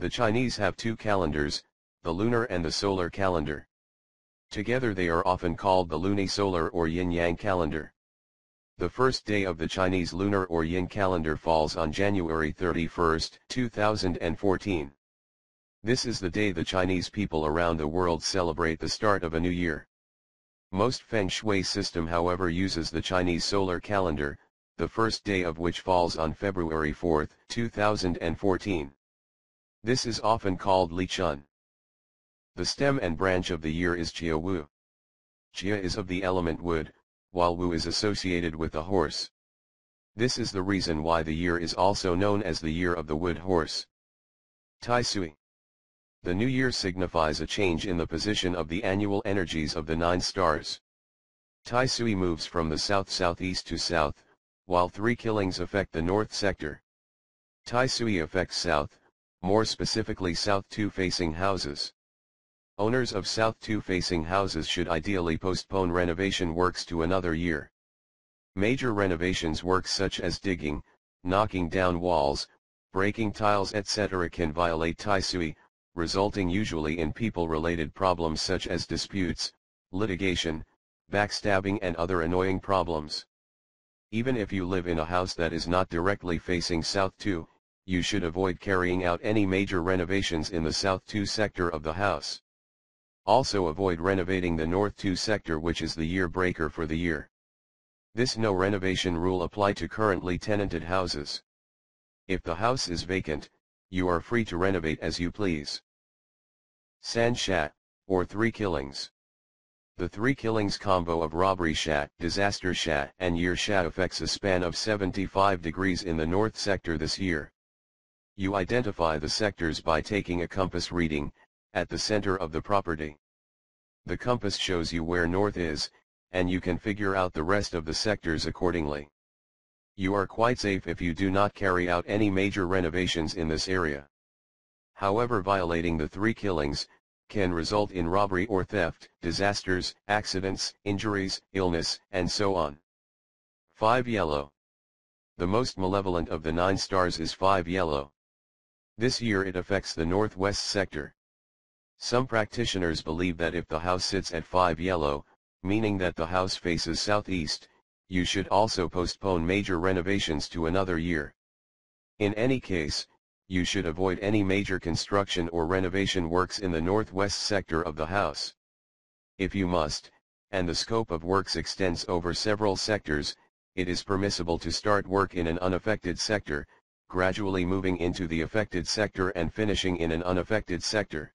The Chinese have two calendars, the lunar and the solar calendar. Together they are often called the lunisolar or yin-yang calendar. The first day of the Chinese lunar or yin calendar falls on January 31, 2014. This is the day the Chinese people around the world celebrate the start of a new year. Most Feng Shui system however uses the Chinese solar calendar, the first day of which falls on February 4, 2014. This is often called Li Chun. The stem and branch of the year is Jia Wu. Jia is of the element wood, while Wu is associated with the horse. This is the reason why the year is also known as the year of the wood horse. Tai Sui. The new year signifies a change in the position of the annual energies of the 9 stars. Tai Sui moves from the south-southeast to south, while 3 killings affect the north sector. Tai Sui affects south, more specifically south 2 facing houses. Owners of south 2 facing houses should ideally postpone renovation works to another year. Major renovations works such as digging, knocking down walls, breaking tiles etc. can violate Tai Sui, resulting usually in people-related problems such as disputes, litigation, backstabbing and other annoying problems. Even if you live in a house that is not directly facing south 2, you should avoid carrying out any major renovations in the south 2 sector of the house. Also avoid renovating the north 2 sector, which is the year breaker for the year. This no renovation rule apply to currently tenanted houses. If the house is vacant, you are free to renovate as you please. San Shat, or 3 killings. The 3 killings combo of robbery shat, disaster shat and year shat affects a span of 75 degrees in the north sector this year. You identify the sectors by taking a compass reading, at the center of the property. The compass shows you where north is, and you can figure out the rest of the sectors accordingly. You are quite safe if you do not carry out any major renovations in this area. However, violating the 3 killings can result in robbery or theft, disasters, accidents, injuries, illness, and so on. 5 yellow. The most malevolent of the 9 stars is 5 yellow. This year it affects the northwest sector. Some practitioners believe that if the house sits at 5 yellow, meaning that the house faces southeast, you should also postpone major renovations to another year. In any case, you should avoid any major construction or renovation works in the northwest sector of the house. If you must, and the scope of works extends over several sectors, it is permissible to start work in an unaffected sector, gradually moving into the affected sector and finishing in an unaffected sector.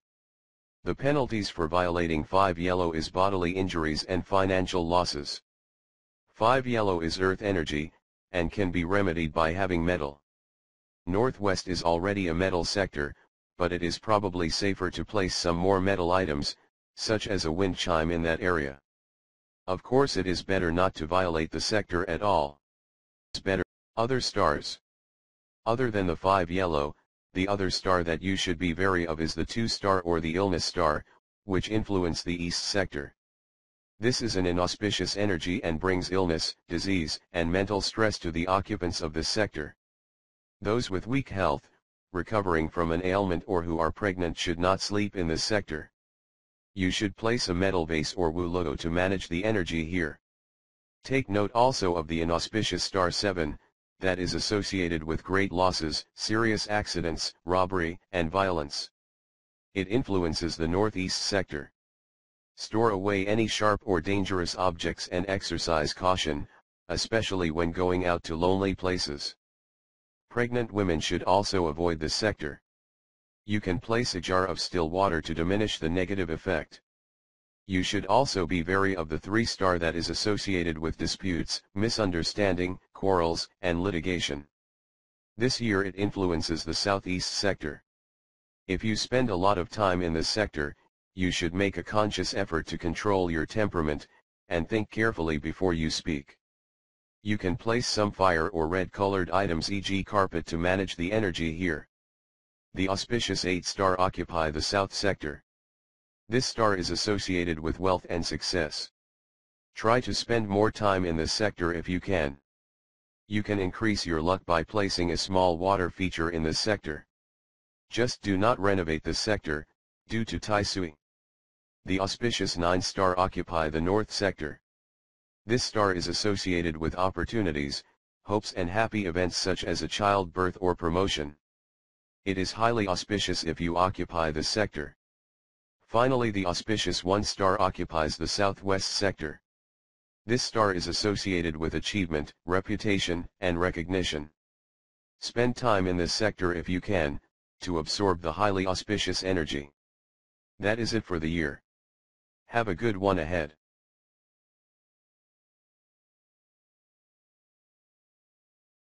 The penalties for violating 5 yellow is bodily injuries and financial losses. 5 yellow is earth energy, and can be remedied by having metal. Northwest is already a metal sector, but it is probably safer to place some more metal items, such as a wind chime in that area. Of course it is better not to violate the sector at all. It's better. Other stars. Other than the 5 yellow, the other star that you should be wary of is the 2 star or the illness star, which influence the east sector. This is an inauspicious energy and brings illness, disease, and mental stress to the occupants of this sector. Those with weak health, recovering from an ailment or who are pregnant should not sleep in this sector. You should place a metal vase or Wu logo to manage the energy here. Take note also of the inauspicious star 7, that is associated with great losses, serious accidents, robbery, and violence. It influences the northeast sector. Store away any sharp or dangerous objects and exercise caution, especially when going out to lonely places. Pregnant women should also avoid this sector. You can place a jar of still water to diminish the negative effect. You should also be wary of the 3 star that is associated with disputes, misunderstanding, quarrels, and litigation. This year it influences the southeast sector. If you spend a lot of time in this sector, you should make a conscious effort to control your temperament, and think carefully before you speak. You can place some fire or red-colored items e.g. carpet to manage the energy here. The auspicious 8 star occupy the south sector. This star is associated with wealth and success. Try to spend more time in this sector if you can. You can increase your luck by placing a small water feature in this sector. Just do not renovate this sector, due to Tai Sui. The auspicious 9 star occupy the north sector. This star is associated with opportunities, hopes and happy events such as a childbirth or promotion. It is highly auspicious if you occupy this sector. Finally, the auspicious 1 star occupies the southwest sector. This star is associated with achievement, reputation, and recognition. Spend time in this sector if you can, to absorb the highly auspicious energy. That is it for the year. Have a good one ahead.